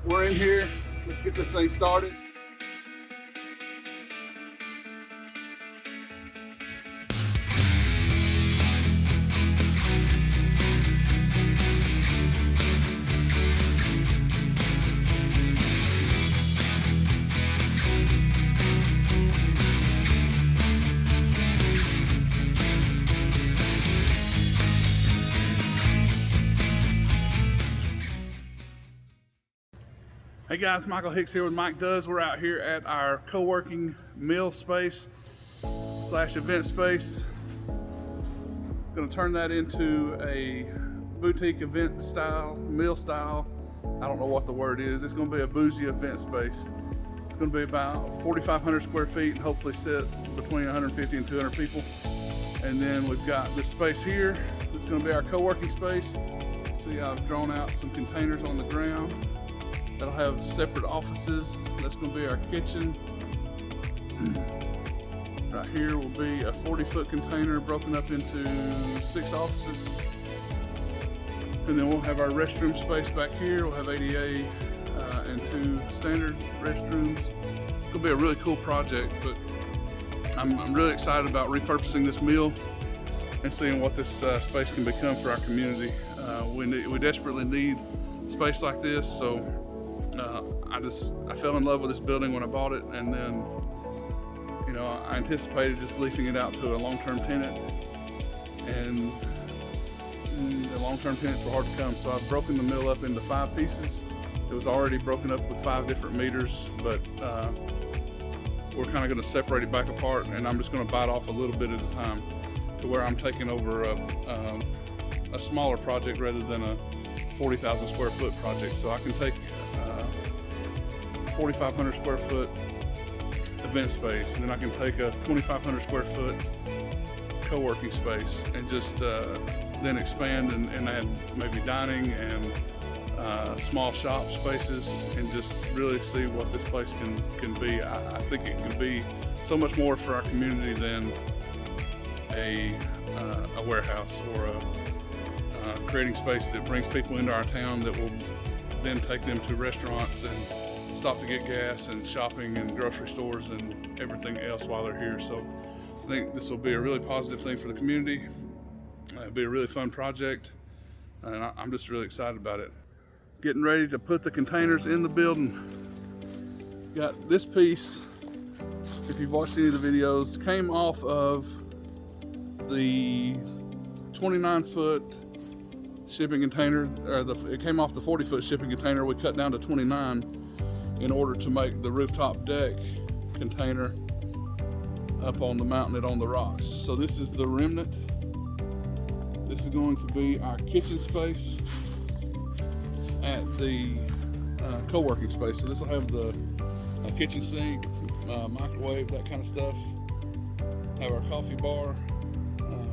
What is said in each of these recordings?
we're in here. Let's get this thing started. Hey guys, Michael Hicks here with Mike Does. We're out here at our co-working meal space / event space. Going to turn that into a boutique event style, meal style. I don't know what the word is. It's going to be a bougie event space. It's going to be about 4,500 square feet and hopefully sit between 150 and 200 people. And then we've got this space here. It's going to be our co-working space. See, I've drawn out some containers on the ground. That'll have separate offices. That's going to be our kitchen. Right here will be a 40-foot container broken up into 6 offices. And then we'll have our restroom space back here. We'll have ADA and 2 standard restrooms. It's going to be a really cool project, but I'm really excited about repurposing this mill and seeing what this space can become for our community. We desperately need space like this, so I fell in love with this building when I bought it, and then I anticipated just leasing it out to a long-term tenant, and the long-term tenants were hard to come, so I've broken the mill up into 5 pieces. It was already broken up with 5 different meters, but we're kind of going to separate it back apart, and I'm just going to bite off a little bit at a time to where I'm taking over a smaller project rather than a 40,000 square foot project. So I can take 4,500 square foot event space, and then I can take a 2,500 square foot co-working space and just then expand and add maybe dining and small shop spaces, and just really see what this place can be. I think it can be so much more for our community than a warehouse or creating space that brings people into our town that will then take them to restaurants and stop to get gas and shopping and grocery stores and everything else while they're here. So I think this will be a really positive thing for the community. It'll be a really fun project, and I'm just really excited about it. Getting ready to put the containers in the building. Got this piece, if you've watched any of the videos, came off of the 29-foot shipping container, it came off the 40-foot shipping container. We cut down to 29 in order to make the rooftop deck container up on the mountain and on the rocks. So this is the remnant. This is going to be our kitchen space at the co-working space. So this will have the kitchen sink, microwave, that kind of stuff. Have our coffee bar.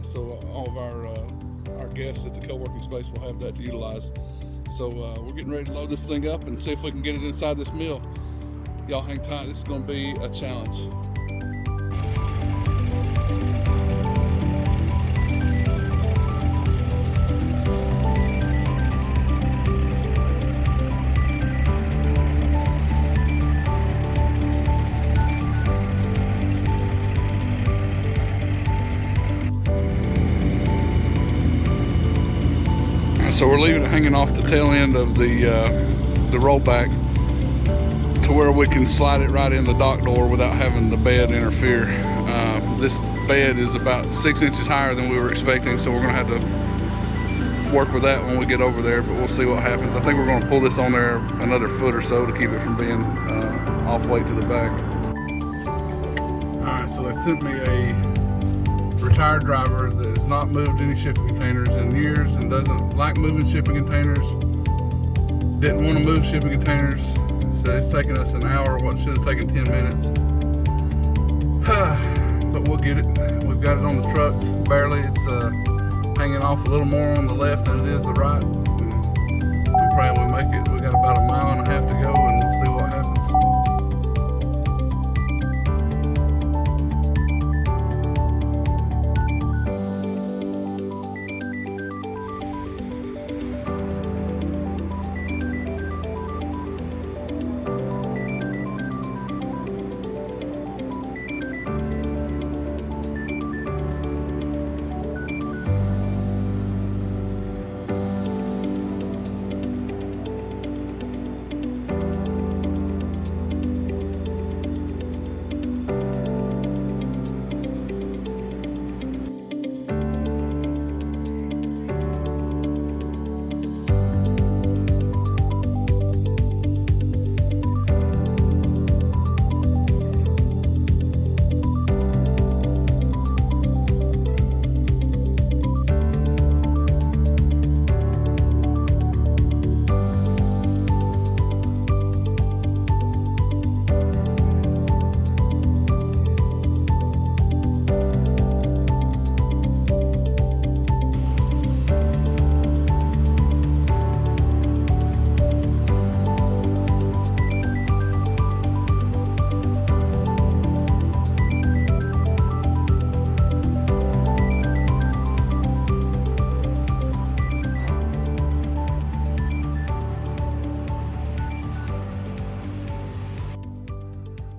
So all of our guests at the co-working space will have that to utilize. So we're getting ready to load this thing up and see if we can get it inside this mill. Y'all hang tight, this is going to be a challenge. So we're leaving it hanging off the tail end of the rollback to where we can slide it right in the dock door without having the bed interfere. This bed is about 6 inches higher than we were expecting, so we're going to have to work with that when we get over there, but we'll see what happens. I think we're going to pull this on there another foot or so to keep it from being off weight to the back. Alright, so they sent me a retired driver that has not moved any shipping containers in years and doesn't like moving shipping containers. Didn't want to move shipping containers, so it's taken us an hour, what should have taken 10 minutes. But we'll get it. We've got it on the truck, barely. It's hanging off a little more on the left than it is the right. I'm praying we make it. We got about a mile and a half to go, and we'll see what happens.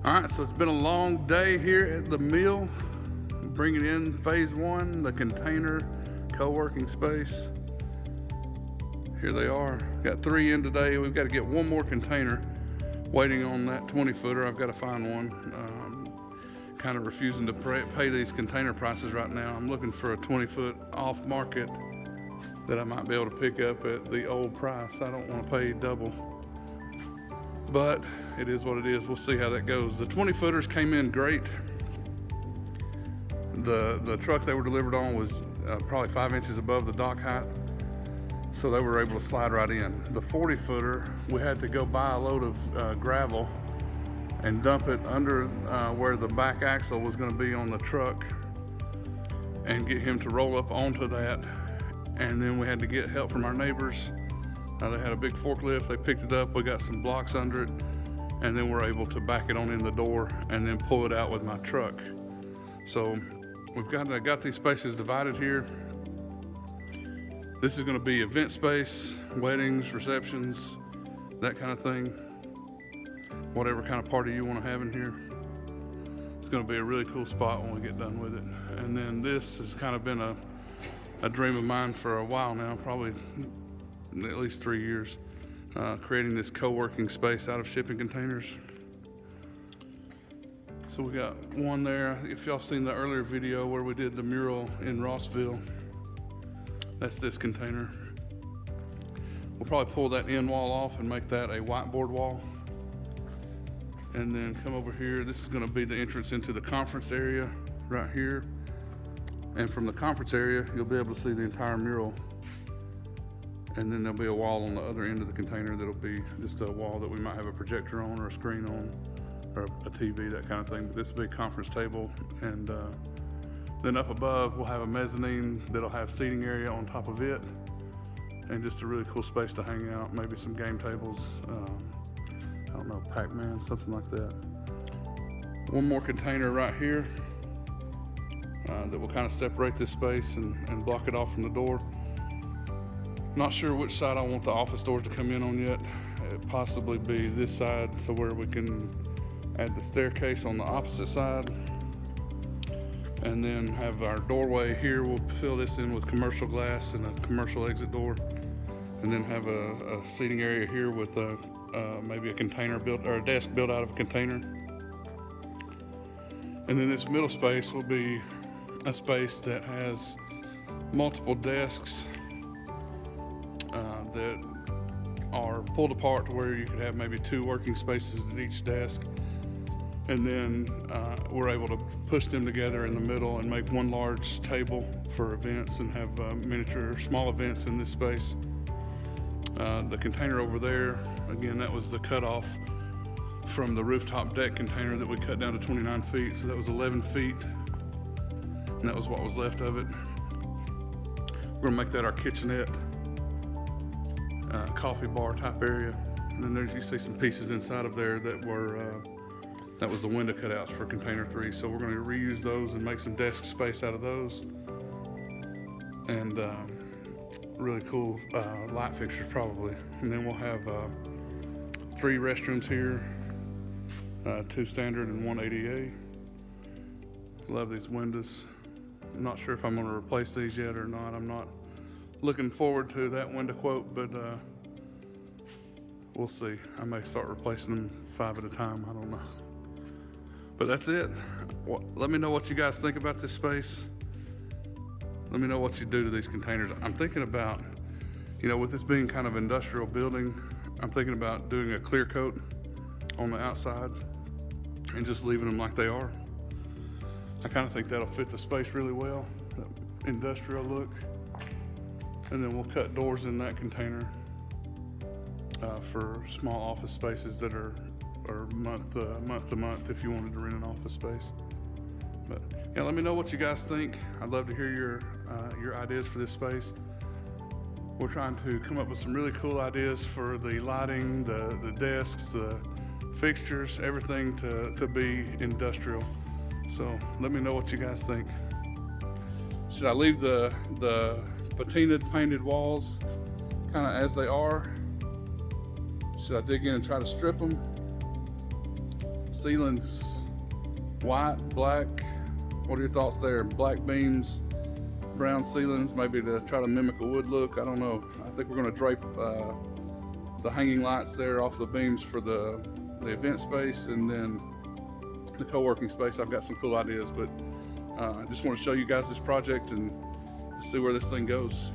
All right, so it's been a long day here at the mill, bringing in phase one, the container co-working space. Here they are. Got 3 in today. We've got to get one more container. Waiting on that 20-footer. I've got to find one. Kind of refusing to pay these container prices right now. I'm looking for a 20-foot off market that I might be able to pick up at the old price. I don't want to pay double, but it is what it is. We'll see how that goes. The 20-footers came in great. The truck they were delivered on was probably 5 inches above the dock height, so they were able to slide right in. The 40-footer, we had to go buy a load of gravel and dump it under where the back axle was going to be on the truck and get him to roll up onto that. And then we had to get help from our neighbors. They had a big forklift. They picked it up. We got some blocks under it, and then we're able to back it on in the door and then pull it out with my truck. So we've got these spaces divided here. This is going to be event space, weddings, receptions, that kind of thing. Whatever kind of party you want to have in here. It's going to be a really cool spot when we get done with it. And then this has kind of been a dream of mine for a while now, probably at least 3 years, creating this co-working space out of shipping containers. So we got one there. If y'all seen the earlier video where we did the mural in Rossville, that's this container. We'll probably pull that end wall off and make that a whiteboard wall. And then come over here. This is going to be the entrance into the conference area right here. And from the conference area, you'll be able to see the entire mural. And then there'll be a wall on the other end of the container that'll be just a wall that we might have a projector on or a screen on or a TV, that kind of thing. But this will be a conference table. And then up above, we'll have a mezzanine that'll have seating area on top of it. And just a really cool space to hang out, maybe some game tables. I don't know, Pac-Man, something like that. One more container right here that will kind of separate this space and block it off from the door. Not sure which side I want the office doors to come in on yet. It'd possibly be this side, so where we can add the staircase on the opposite side. And then have our doorway here. We'll fill this in with commercial glass and a commercial exit door. And then have a seating area here with maybe a container built, or a desk built out of a container. And then this middle space will be a space that has multiple desks that are pulled apart to where you could have maybe 2 working spaces at each desk. And then we're able to push them together in the middle and make one large table for events and have miniature small events in this space. The container over there, again, that was the cutoff from the rooftop deck container that we cut down to 29 feet. So that was 11 feet, and that was what was left of it. We're gonna make that our kitchenette, coffee bar type area. And then you see some pieces inside of there that were, that was the window cutouts for container 3. So we're gonna reuse those and make some desk space out of those. And really cool light fixtures probably. And then we'll have 3 restrooms here, 2 standard and 1 ADA. Love these windows. I'm not sure if I'm going to replace these yet or not. I'm not looking forward to that window quote, but we'll see. I may start replacing them 5 at a time. I don't know. But that's it. Let me know what you guys think about this space. Let me know what you do to these containers. I'm thinking about, with this being kind of industrial building, I'm thinking about doing a clear coat on the outside and just leaving them like they are. I kind of think that'll fit the space really well, that industrial look. And then we'll cut doors in that container for small office spaces that are month to month if you wanted to rent an office space. But yeah, let me know what you guys think. I'd love to hear your ideas for this space. We're trying to come up with some really cool ideas for the lighting, the desks, the fixtures, everything to be industrial. So let me know what you guys think. Should I leave the patinaed painted walls kind of as they are? Should I dig in and try to strip them? Ceilings, white, black. What are your thoughts there? Black beams, brown ceilings, maybe to try to mimic a wood look. I don't know. I think we're going to drape the hanging lights there off the beams for the event space, and then the co-working space. I've got some cool ideas, but I just want to show you guys this project and see where this thing goes.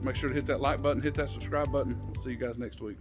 Make sure to hit that like button, hit that subscribe button. We'll see you guys next week.